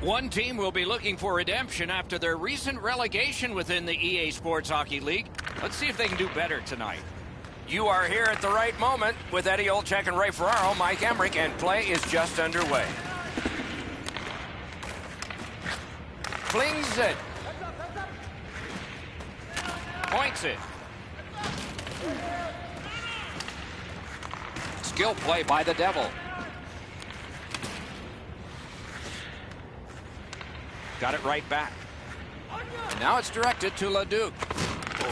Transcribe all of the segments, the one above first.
One team will be looking for redemption after their recent relegation within the EA Sports Hockey League. Let's see if they can do better tonight. You are here at the right moment with Eddie Olczyk and Ray Ferraro, Mike Emmerich, and play is just underway. Flings it. Points it. Skill play by the Devil. Got it right back. And now it's directed to Leduc.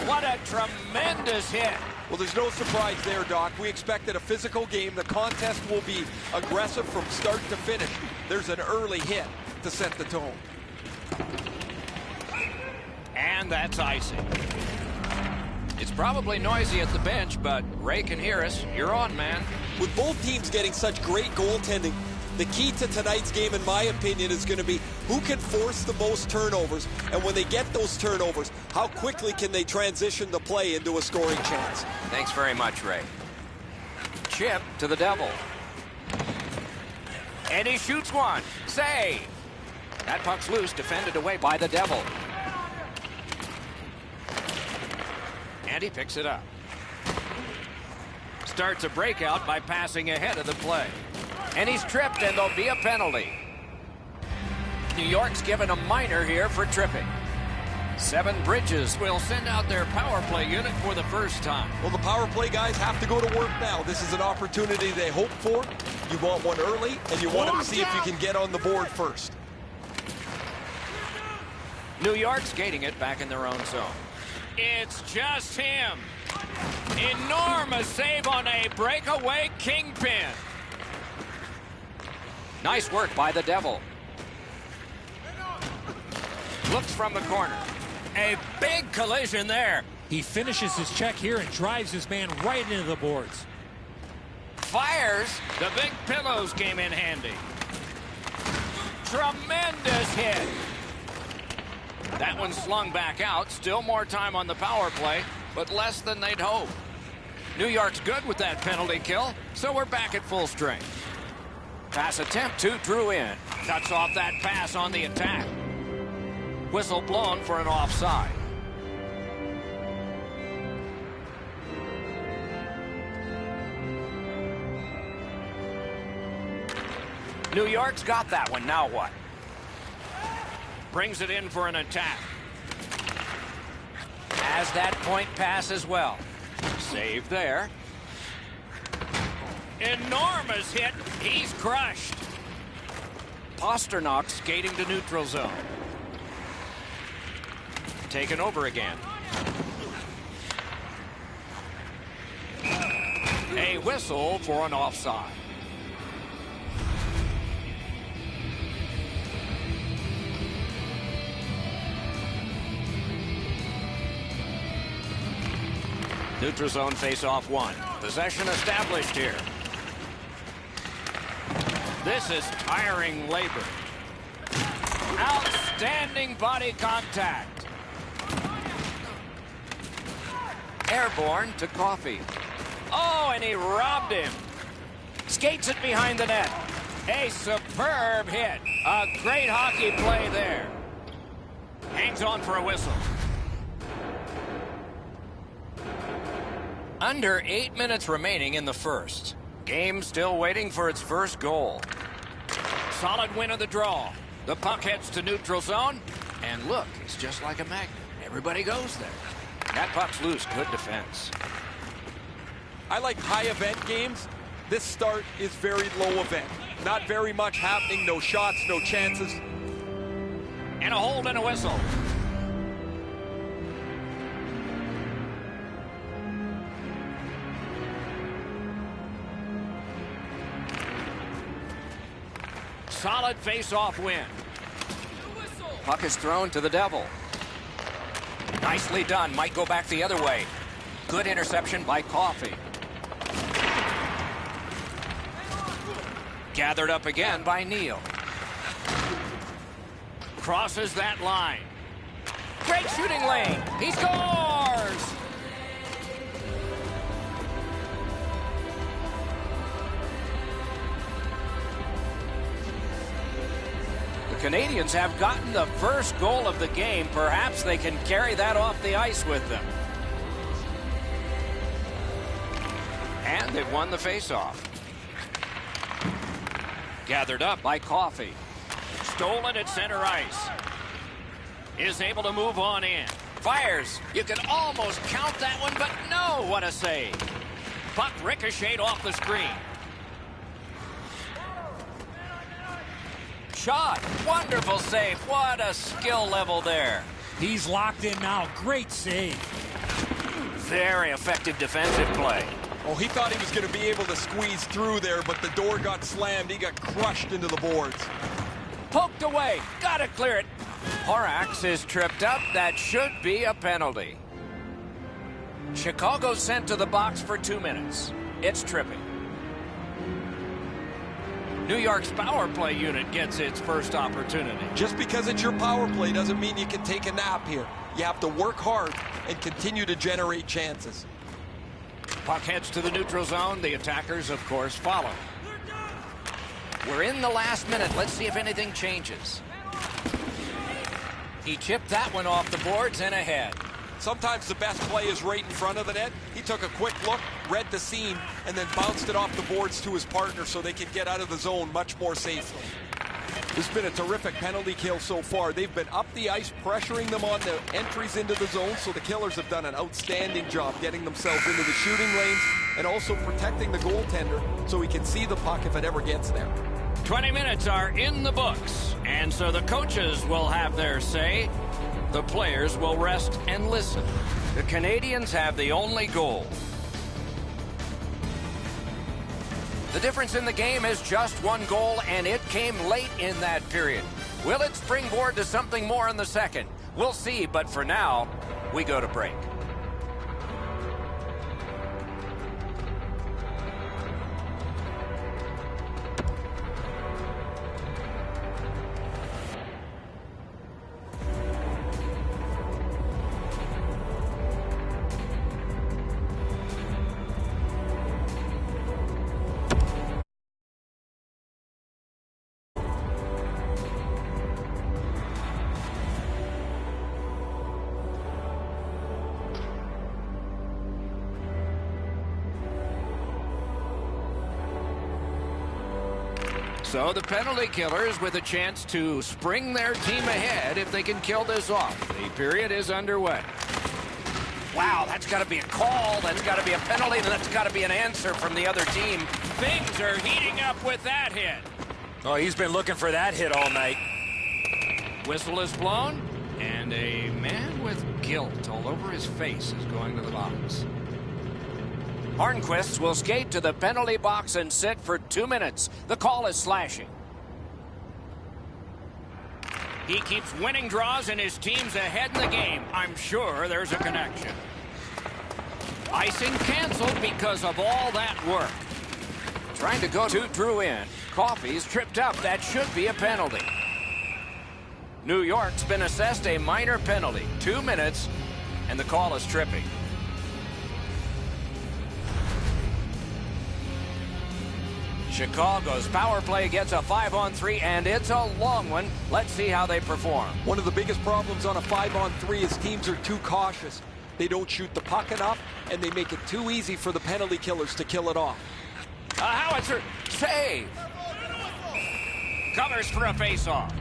What a tremendous hit. Well, there's no surprise there, Doc. We expected a physical game. The contest will be aggressive from start to finish. There's an early hit to set the tone. And that's icing. It's probably noisy at the bench, but Ray can hear us. You're on, man. With both teams getting such great goaltending, the key to tonight's game, in my opinion, is going to be who can force the most turnovers, and when they get those turnovers, how quickly can they transition the play into a scoring chance. Thanks very much, Ray. Chip to the Devil. And he shoots one. Save. That puck's loose, defended away by the Devil. And he picks it up. Starts a breakout by passing ahead of the play. And he's tripped, and there'll be a penalty. New York's given a minor here for tripping. Seven Bridges will send out their power play unit for the first time. Well, the power play guys have to go to work now. This is an opportunity they hope for. You want one early, and you want them to see if you can get on the board first. New York's gating it back in their own zone. It's just him. Enormous save on a breakaway kingpin. Nice work by the Devil. Looks from the corner. A big collision there. He finishes his check here and drives his man right into the boards. Fires. The big pillows came in handy. Tremendous hit. That one slung back out. Still more time on the power play, but less than they'd hope. New York's good with that penalty kill, so we're back at full strength. Pass attempt to Drew in. Cuts off that pass on the attack. Whistle blown for an offside. New York's got that one. Now what? Brings it in for an attack. Has that point pass as well. Save there. Enormous hit. He's crushed. Pasternak skating to neutral zone. Taken over again. A whistle for an offside. Neutral zone face-off one. Possession established here. This is tiring labor. Outstanding body contact. Airborne to Coffey. Oh, and he robbed him. Skates it behind the net. A superb hit. A great hockey play there. Hangs on for a whistle. Under 8 minutes remaining in the first. Game still waiting for its first goal. Solid win of the draw. The puck heads to neutral zone. And look, it's just like a magnet. Everybody goes there. That puck's loose. Good defense. I like high event games. This start is very low event. Not very much happening. No shots, no chances. And a hold and a whistle. Solid face-off win. Puck is thrown to the Devil. Nicely done. Might go back the other way. Good interception by Coffey. Gathered up again by Neal. Crosses that line. Great shooting lane. He scores! Canadians have gotten the first goal of the game. Perhaps they can carry that off the ice with them. And they've won the faceoff. Gathered up by Coffey. Stolen at center ice. Is able to move on in. Fires. You can almost count that one, but no, what a save. Puck ricocheted off the screen. Shot. Wonderful save. What a skill level there. He's locked in now. Great save. Very effective defensive play. Oh, he thought he was going to be able to squeeze through there, but the door got slammed. He got crushed into the boards. Poked away. Gotta clear it. Horax is tripped up. That should be a penalty. Chicago sent to the box for 2 minutes. It's tripping. New York's power play unit gets its first opportunity. Just because it's your power play doesn't mean you can take a nap here. You have to work hard and continue to generate chances. Puck heads to the neutral zone. The attackers, of course, follow. We're in the last minute. Let's see if anything changes. He chipped that one off the boards and ahead. Sometimes the best play is right in front of the net. He took a quick look, read the seam, and then bounced it off the boards to his partner so they could get out of the zone much more safely. This has been a terrific penalty kill so far. They've been up the ice, pressuring them on the entries into the zone, so the Killers have done an outstanding job getting themselves into the shooting lanes and also protecting the goaltender so he can see the puck if it ever gets there. 20 minutes are in the books, and so the coaches will have their say. The players will rest and listen. The Canadians have the only goal. The difference in the game is just one goal, and it came late in that period. Will it springboard to something more in the second? We'll see, but for now, we go to break. So the penalty killers with a chance to spring their team ahead if they can kill this off. The period is underway. Wow, that's got to be a call. That's got to be a penalty. And that's got to be an answer from the other team. Things are heating up with that hit. Oh, he's been looking for that hit all night. Whistle is blown, and a man with guilt all over his face is going to the box. Hornquist will skate to the penalty box and sit for 2 minutes. The call is slashing. He keeps winning draws and his team's ahead in the game. I'm sure there's a connection. Icing canceled because of all that work. Trying to go to Drew in. Coffey's tripped up. That should be a penalty. New York's been assessed a minor penalty. 2 minutes, and the call is tripping. Chicago's power play gets a 5-on-3, and it's a long one. Let's see how they perform. One of the biggest problems on a 5-on-3 is teams are too cautious. They don't shoot the puck enough, and they make it too easy for the penalty killers to kill it off. A howitzer save. Covers for a face-off.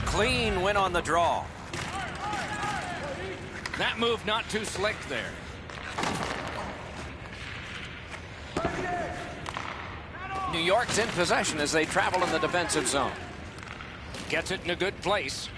Clean win on the draw. That move not too slick there. New York's in possession as they travel in the defensive zone. Gets it in a good place.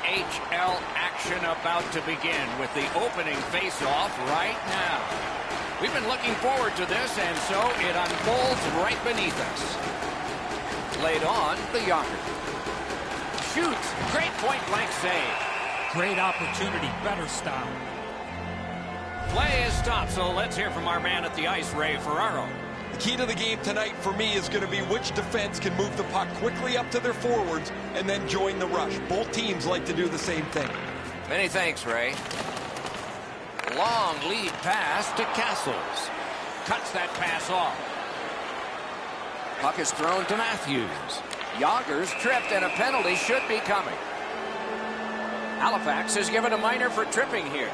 NHL action about to begin with the opening face-off right now. We've been looking forward to this, and so it unfolds right beneath us. Laid on, the Yocker. Shoots. Great point-blank save. Great opportunity. Better stop. Play is stopped, so let's hear from our man at the ice, Ray Ferraro. The key to the game tonight for me is going to be which defense can move the puck quickly up to their forwards and then join the rush. Both teams like to do the same thing. Many thanks, Ray. Long lead pass to Castles. Cuts that pass off. Puck is thrown to Matthews. Yager's tripped, and a penalty should be coming. Halifax is given a minor for tripping here.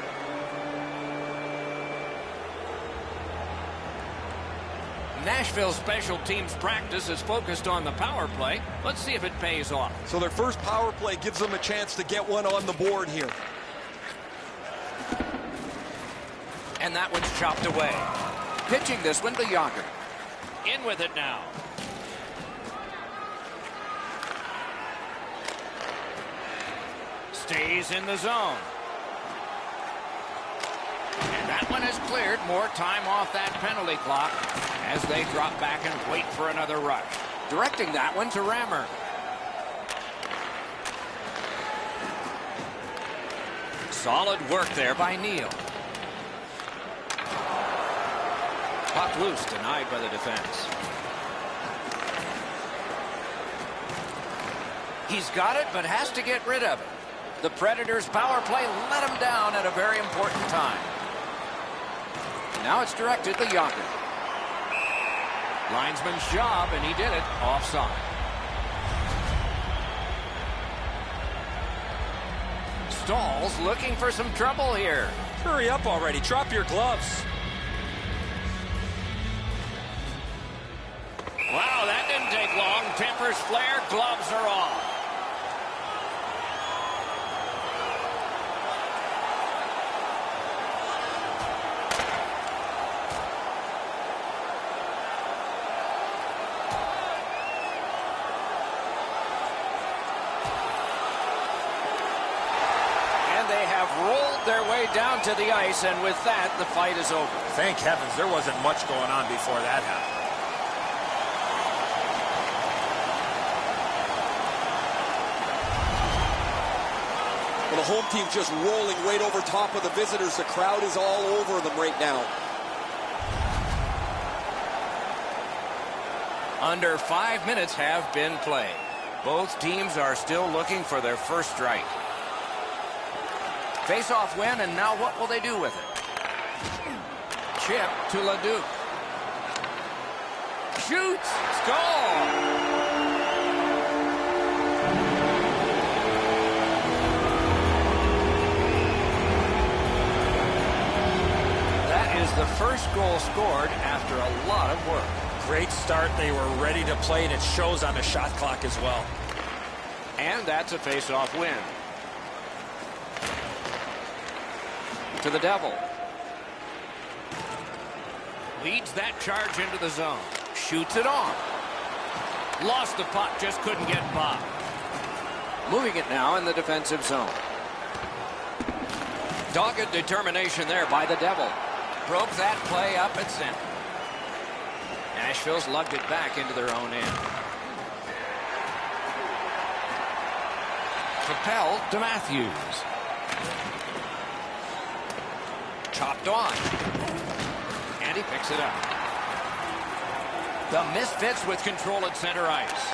Nashville special teams practice is focused on the power play. Let's see if it pays off. So their first power play gives them a chance to get one on the board here. And that one's chopped away. Pitching this one to Yager. In with it now. Stays in the zone. And that one is cleared. More time off that penalty clock as they drop back and wait for another rush. Directing that one to Rammer. Solid work there by Neal. Puck loose, denied by the defense. He's got it, but has to get rid of it. The Predators' power play let him down at a very important time. Now it's directed to Yager. Linesman's job, and he did it offside. Stahl's looking for some trouble here. Hurry up already. Drop your gloves. Wow, that didn't take long. Tempers flare, gloves are off. Rolled their way down to the ice, and with that, the fight is over. Thank heavens there wasn't much going on before that happened. Well, the home team's just rolling right over top of the visitors. The crowd is all over them right now. Under 5 minutes have been played. Both teams are still looking for their first strike. Face-off win, and now what will they do with it? Chip to Leduc. Shoots! Score! That is the first goal scored after a lot of work. Great start. They were ready to play, and it shows on the shot clock as well. And that's a face-off win. To the Devil. Leads that charge into the zone. Shoots it on. Lost the puck, just couldn't get by. Moving it now in the defensive zone. Dogged determination there by the Devil. Broke that play up at center. Nashville's lugged it back into their own end. Propelled to Matthews. Chopped on. And he picks it up. The Misfits with control at center ice.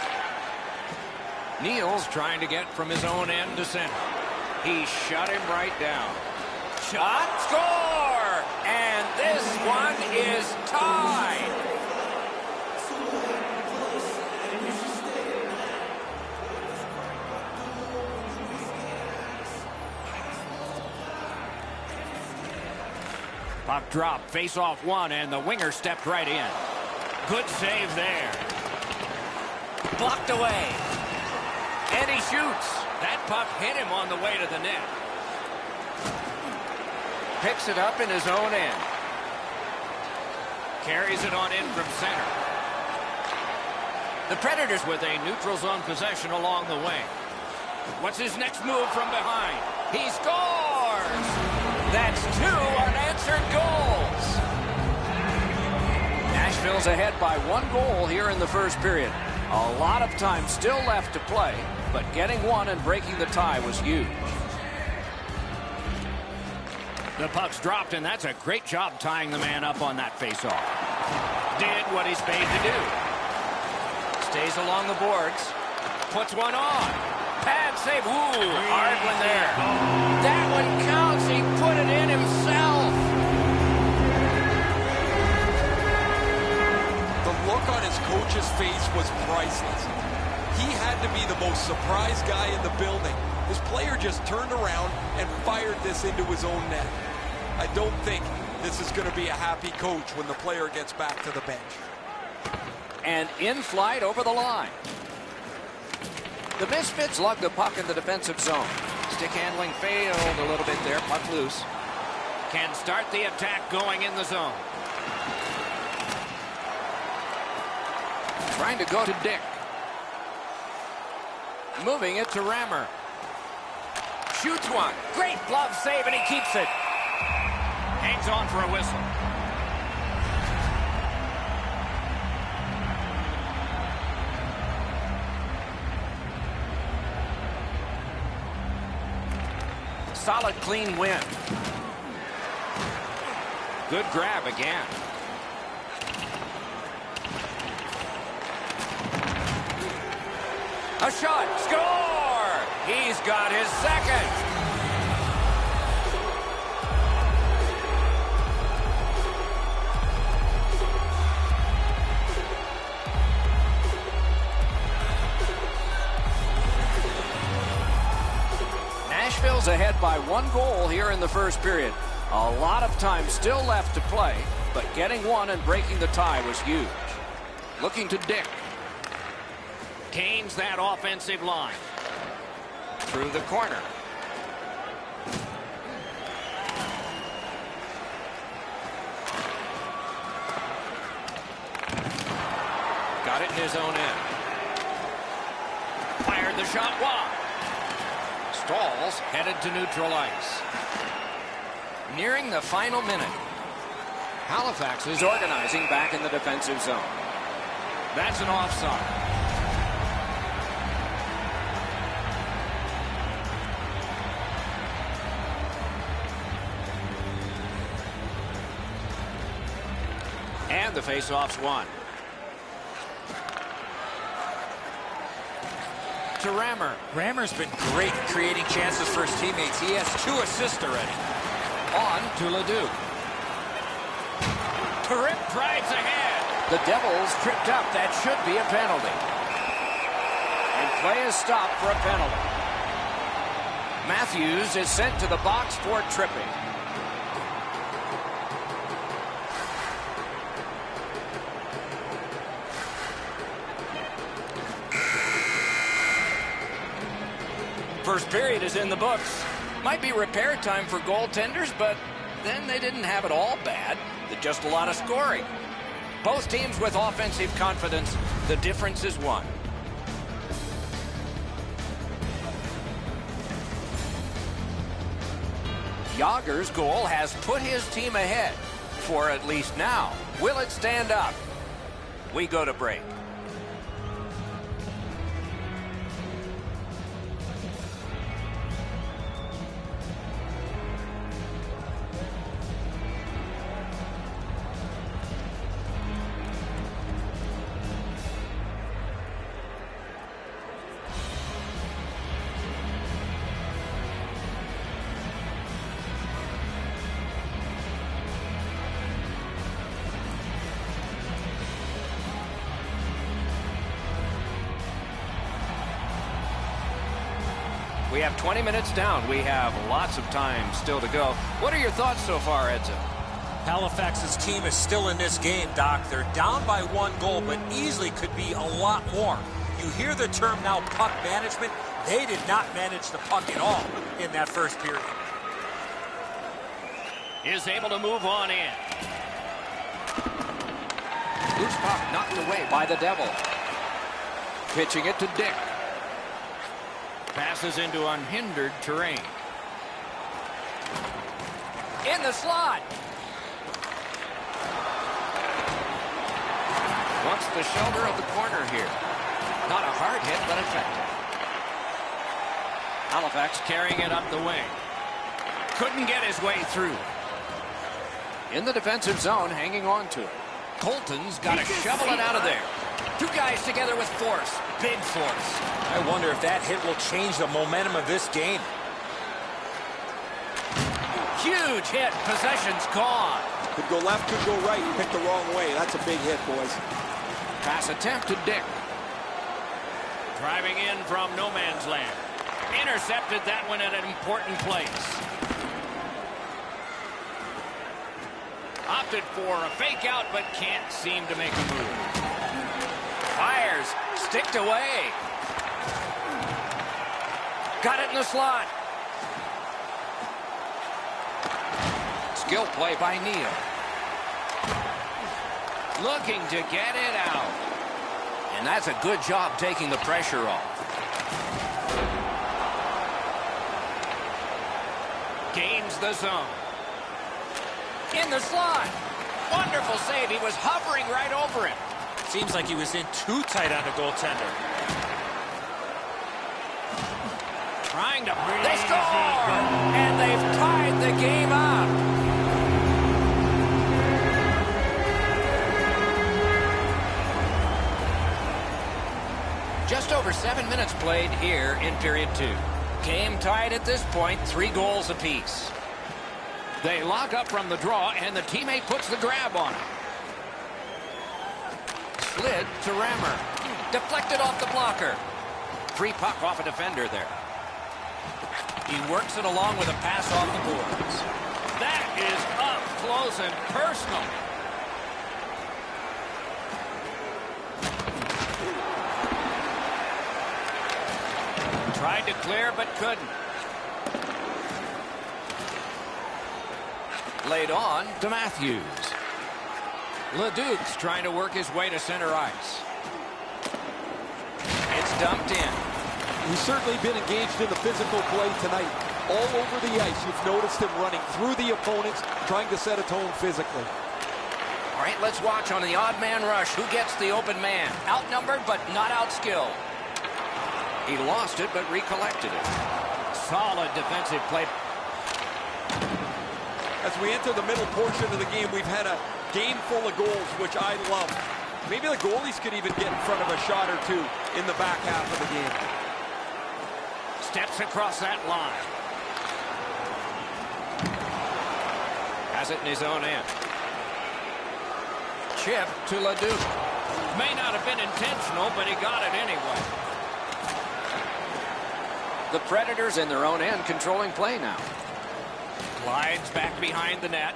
Neal's trying to get from his own end to center. He shut him right down. Shot, score! And this one is tied. Puck drop, face-off one, and the winger stepped right in. Good save there. Blocked away. And he shoots. That puck hit him on the way to the net. Picks it up in his own end. Carries it on in from center. The Predators with a neutral zone possession along the way. What's his next move from behind? He scores! That's 2 unanswered goals. Nashville's ahead by 1 goal here in the first period. A lot of time still left to play, but getting one and breaking the tie was huge. The puck's dropped, and that's a great job tying the man up on that faceoff. Did what he's paid to do. Stays along the boards. Puts one on. Pad save. Ooh, hard one there. That one counts. He put it in himself. The look on his coach's face was priceless. He had to be the most surprised guy in the building. His player just turned around and fired this into his own net. I don't think this is going to be a happy coach when the player gets back to the bench. And in flight over the line. The Misfits lug the puck in the defensive zone. Stick handling failed a little bit there. Puck loose. Can start the attack going in the zone. Trying to go to Dick. Moving it to Rammer. Shoots one. Great glove save, and he keeps it. Hangs on for a whistle. Solid, clean win. Good grab again. A shot. Score! He's got his second. Nashville's ahead by 1 goal here in the first period. A lot of time still left to play, but getting one and breaking the tie was huge. Looking to Dick. Gains that offensive line. Through the corner. Got it in his own end. Fired the shot wide. Stalls headed to neutral ice. Nearing the final minute. Halifax is organizing back in the defensive zone. That's an offside. And the faceoff's won. To Rammer. Rammer's been great creating chances for his teammates. He has 2 assists already. On to Leduc. Trip drives ahead. The Devils tripped up. That should be a penalty. And play is stopped for a penalty. Matthews is sent to the box for tripping. First period is in the books. Might be repair time for goaltenders, but then they didn't have it all bad. Just a lot of scoring. Both teams with offensive confidence. The difference is 1. Yager's goal has put his team ahead, for at least now. Will it stand up? We go to break. We have 20 minutes down. We have lots of time still to go. What are your thoughts so far, Edzo? Halifax's team is still in this game, Doc. They're down by 1 goal, but easily could be a lot more. You hear the term now, puck management. They did not manage the puck at all in that first period. Is able to move on in. Loose puck knocked away by the Devil. Pitching it to Dick. Passes into unhindered terrain. In the slot. Wants the shoulder of the corner here. Not a hard hit, but effective. Halifax carrying it up the wing. Couldn't get his way through. In the defensive zone, hanging on to it. Colton's got to shovel it out of there. Two guys together with force. Big force. I wonder if that hit will change the momentum of this game. Huge hit. Possession's gone. Could go left, could go right. He picked the wrong way. That's a big hit, boys. Pass attempt to Dick. Driving in from no man's land. Intercepted that one at an important place. Opted for a fake out, but can't seem to make a move. Fires. Sticked away. Got it in the slot. Skill play by Neal. Looking to get it out. And that's a good job taking the pressure off. Gains the zone. In the slot. Wonderful save. He was hovering right over him. Seems like he was in too tight on the goaltender. Trying to... They score! And they've tied the game up. Just over 7 minutes played here in period 2. Game tied at this point, 3 goals apiece. They lock up from the draw, and the teammate puts the grab on him. Slid to Rammer. Deflected off the blocker. Free puck off a defender there. He works it along with a pass off the boards. That is up close and personal. Tried to clear, but couldn't. Laid on to Matthews. Leduc's trying to work his way to center ice. It's dumped in. He's certainly been engaged in the physical play tonight. All over the ice, you've noticed him running through the opponents, trying to set a tone physically. All right, let's watch on the odd man rush. Who gets the open man? Outnumbered, but not outskilled. He lost it, but recollected it. Solid defensive play. As we enter the middle portion of the game, we've had a game full of goals, which I love. Maybe the goalies could even get in front of a shot or two in the back half of the game. Steps across that line. Has it in his own end. Chip to Leduc. May not have been intentional, but he got it anyway. The Predators in their own end controlling play now. Glides back behind the net.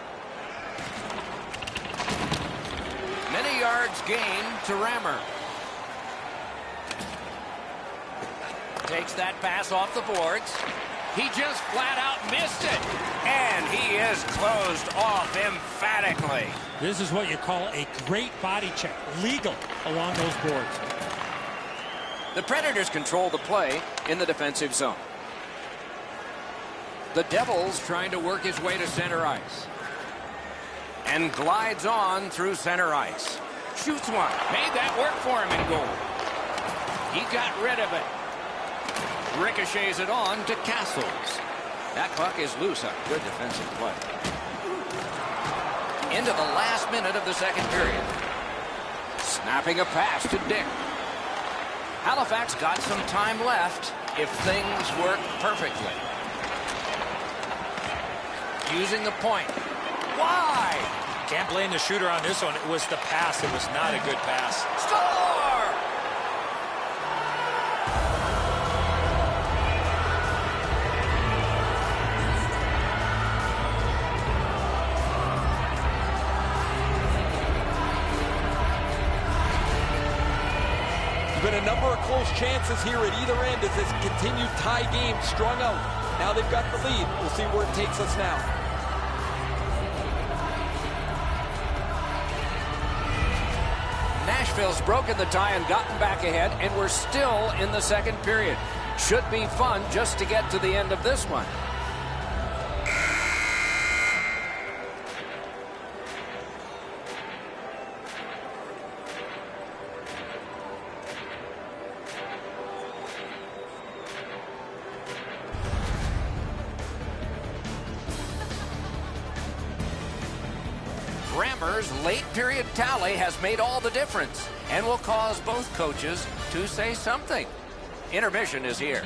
Many yards gained to Rammer. Takes that pass off the boards. He just flat out missed it. And he is closed off emphatically. This is what you call a great body check. Legal along those boards. The Predators control the play in the defensive zone. The Devils trying to work his way to center ice. And glides on through center ice. Shoots one. Made that work for him in goal. He got rid of it. Ricochets it on to Castles. That puck is loose on good defensive play. Into the last minute of the second period. Snapping a pass to Dick. Halifax got some time left if things work perfectly. Using the point. Why? Can't blame the shooter on this one. It was the pass. It was not a good pass. Score! There's been a number of close chances here at either end as this continued tie game strung out. Now they've got the lead. We'll see where it takes us now. Nashville's broken the tie and gotten back ahead, and we're still in the second period. Should be fun just to get to the end of this one. Grammer's late period tally has made all the difference and will cause both coaches to say something. Intermission is here.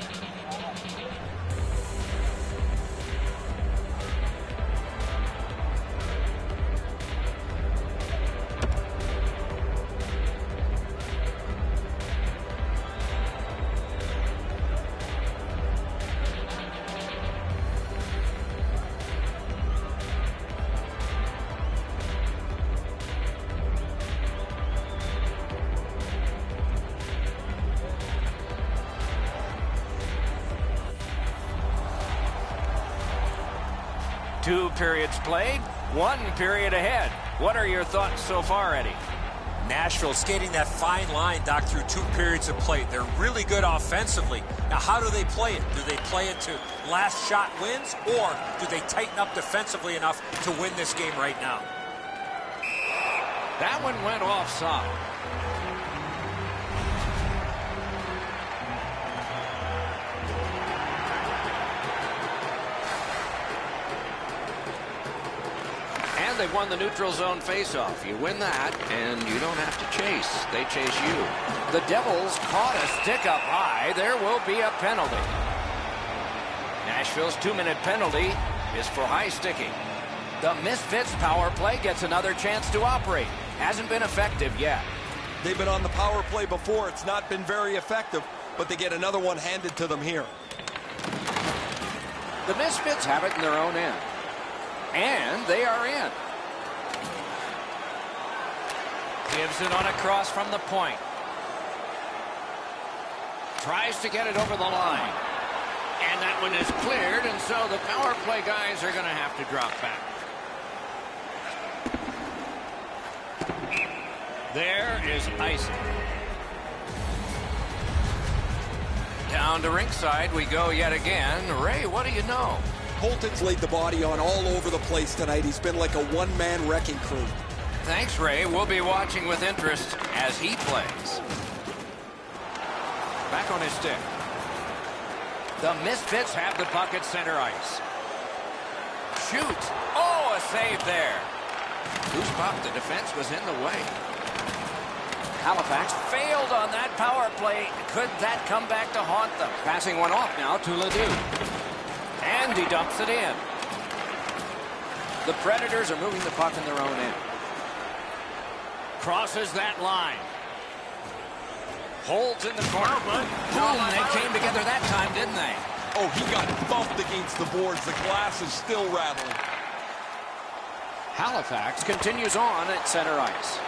Two periods played, one period ahead. What are your thoughts so far, Eddie? Nashville skating that fine line, Doc, through 2 periods of play. They're really good offensively. Now, how do they play it? Do they play it to last shot wins, or do they tighten up defensively enough to win this game right now? That one went offside. And they've won the neutral zone faceoff. You win that, and you don't have to chase. They chase you. The Devils caught a stick up high. There will be a penalty. Nashville's 2-minute penalty is for high sticking. The Misfits power play gets another chance to operate. Hasn't been effective yet. They've been on the power play before. It's not been very effective, but they get another one handed to them here. The Misfits have it in their own end. And they are in. Gives it on a cross from the point. Tries to get it over the line. And that one is cleared, and so the power play guys are going to have to drop back. There is icing. Down to ringside we go yet again. Ray, what do you know? Holton's laid the body on all over the place tonight. He's been like a one-man wrecking crew. Thanks, Ray. We'll be watching with interest as he plays. Back on his stick. The Misfits have the puck at center ice. Shoots. Oh, a save there. Loose puck. The defense was in the way. Halifax failed on that power play. Could that come back to haunt them? Passing one off now to Ledoux. And he dumps it in. The Predators are moving the puck in their own end. Crosses that line. Holds in the corner. Boom, they came together that time, didn't they? Oh, he got bumped against the boards. The glass is still rattling. Halifax continues on at center ice.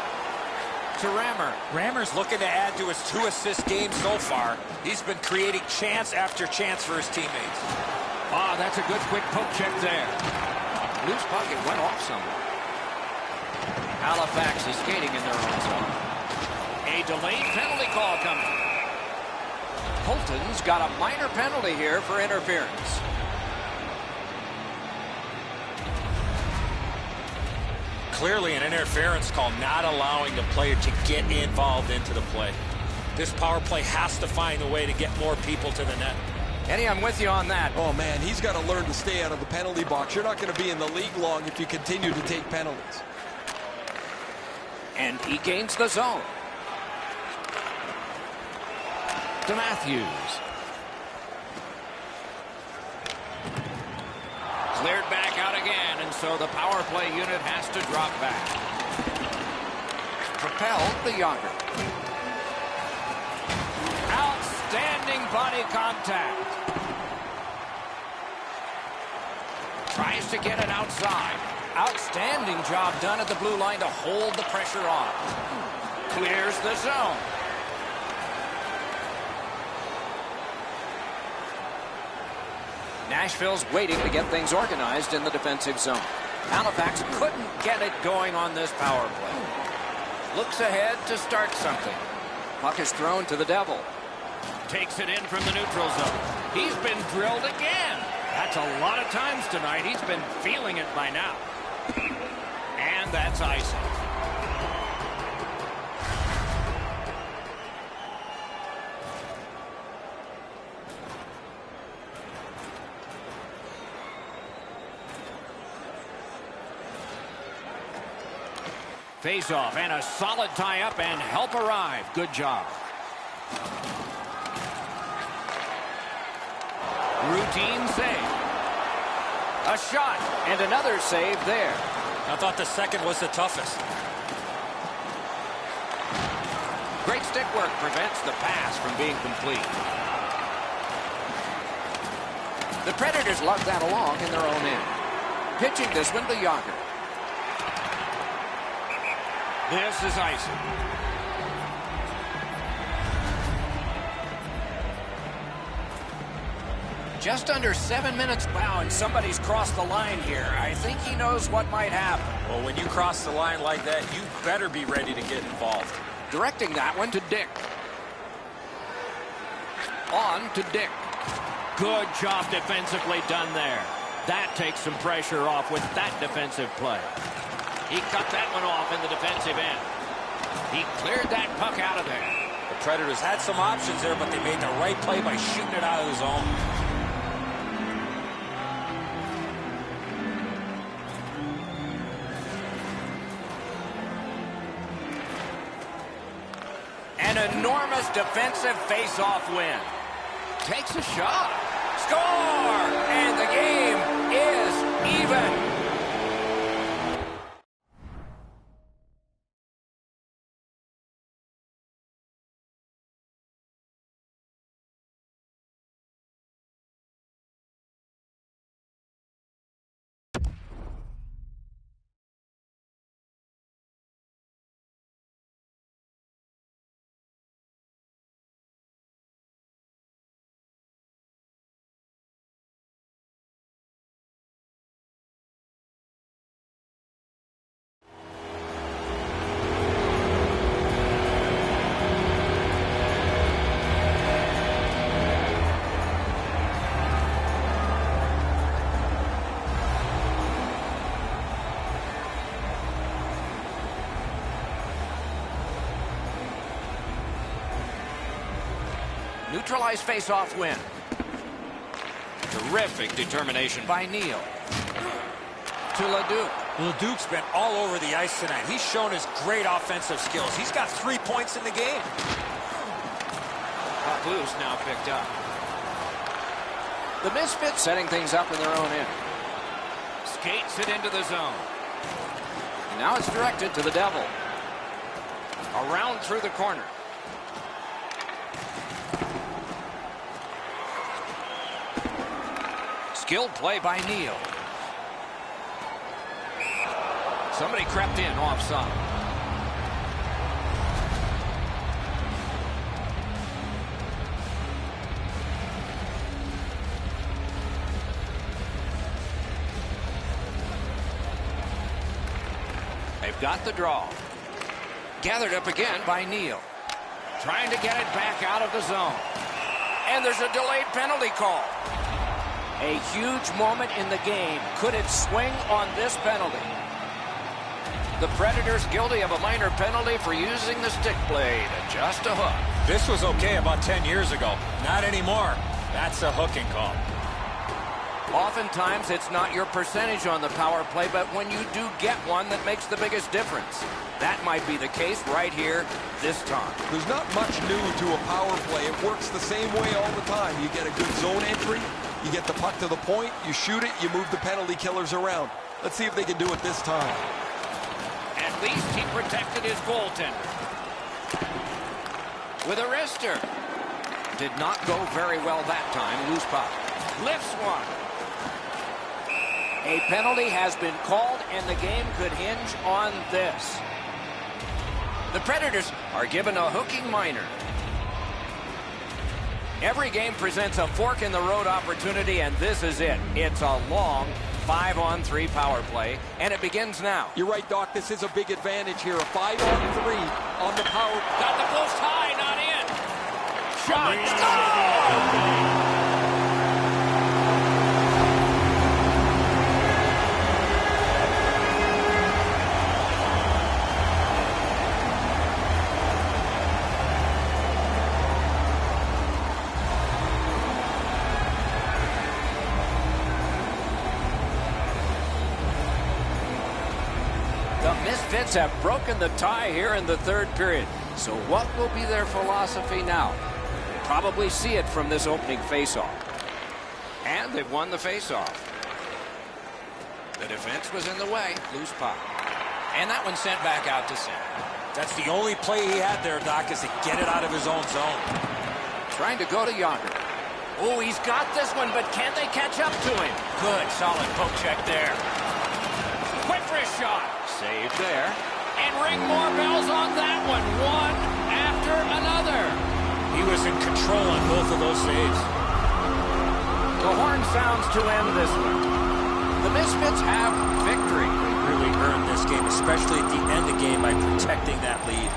To Rammer. Rammer's looking to add to his 2-assist game so far. He's been creating chance after chance for his teammates. Ah, that's a good quick poke check there. Loose puck, it went off somewhere. Halifax is skating in their own zone. A delayed penalty call coming. Holton's got a minor penalty here for interference. Clearly an interference call, not allowing the player to get involved into the play. This power play has to find a way to get more people to the net. Eddie, I'm with you on that. Oh, man, he's got to learn to stay out of the penalty box. You're not going to be in the league long if you continue to take penalties. And he gains the zone. To Matthews. Cleared back out again, and so the power play unit has to drop back. Propelled the Yager. Outstanding body contact. Tries to get it outside. Outstanding job done at the blue line to hold the pressure on. Clears the zone. Nashville's waiting to get things organized in the defensive zone. Halifax couldn't get it going on this power play. Looks ahead to start something. Puck is thrown to the Devil. Takes it in from the neutral zone. He's been drilled again. That's a lot of times tonight. He's been feeling it by now. And that's icing. Face-off and a solid tie-up and help arrive. Good job. Routine save. A shot and another save there. I thought the second was the toughest. Great stick work prevents the pass from being complete. The Predators lug that along in their own end. Pitching this one to Yager. This is icing. Just under 7 minutes. Wow, and somebody's crossed the line here. I think he knows what might happen. Well, when you cross the line like that, you better be ready to get involved. Directing that one to Dick. On to Dick. Good job defensively done there. That takes some pressure off with that defensive play. He cut that one off in the defensive end. He cleared that puck out of there. The Predators had some options there, but they made the right play by shooting it out of the zone. An enormous defensive face-off win. Takes a shot. Score! And the game is even. Neutralized face-off win. Terrific determination by Neal. To Leduc. Leduc's been all over the ice tonight. He's shown his great offensive skills. He's got 3 points in the game. Puck loose now picked up. The Misfits setting things up in their own end. Skates it into the zone. Now it's directed to the Devil. Around through the corner. Skilled play by Neal. Somebody crept in offside. They've got the draw. Gathered up again by Neal. Trying to get it back out of the zone. And there's a delayed penalty call. A huge moment in the game. Could it swing on this penalty? The Predators guilty of a minor penalty for using the stick blade. Just a hook. This was okay about 10 years ago. Not anymore. That's a hooking call. Oftentimes, it's not your percentage on the power play, but when you do get one, that makes the biggest difference. That might be the case right here this time. There's not much new to a power play. It works the same way all the time. You get a good zone entry, you get the puck to the point, you shoot it, you move the penalty killers around. Let's see if they can do it this time. At least he protected his goaltender. With a wrister. Did not go very well that time. Loose puck. Lifts one. A penalty has been called, and the game could hinge on this. The Predators are given a hooking minor. Every game presents a fork-in-the-road opportunity, and this is it. It's a long 5-on-3 power play, and it begins now. You're right, Doc. This is a big advantage here. A 5-on-3 on the power. Got the post high, not in. Shot. Score! The Misfits have broken the tie here in the third period. So what will be their philosophy now? We'll probably see it from this opening faceoff. And they've won the faceoff. The defense was in the way. Loose puck. And that one sent back out to center. That's the only play he had there, Doc, is to get it out of his own zone. Trying to go to Yager. Oh, he's got this one, but can they catch up to him? Good, solid poke check there. Quick wrist shot. Saved there. And ring more bells on that one. One after another. He was in control on both of those saves. The horn sounds to end this one. The Misfits have victory. They really earned this game, especially at the end of the game by protecting that lead.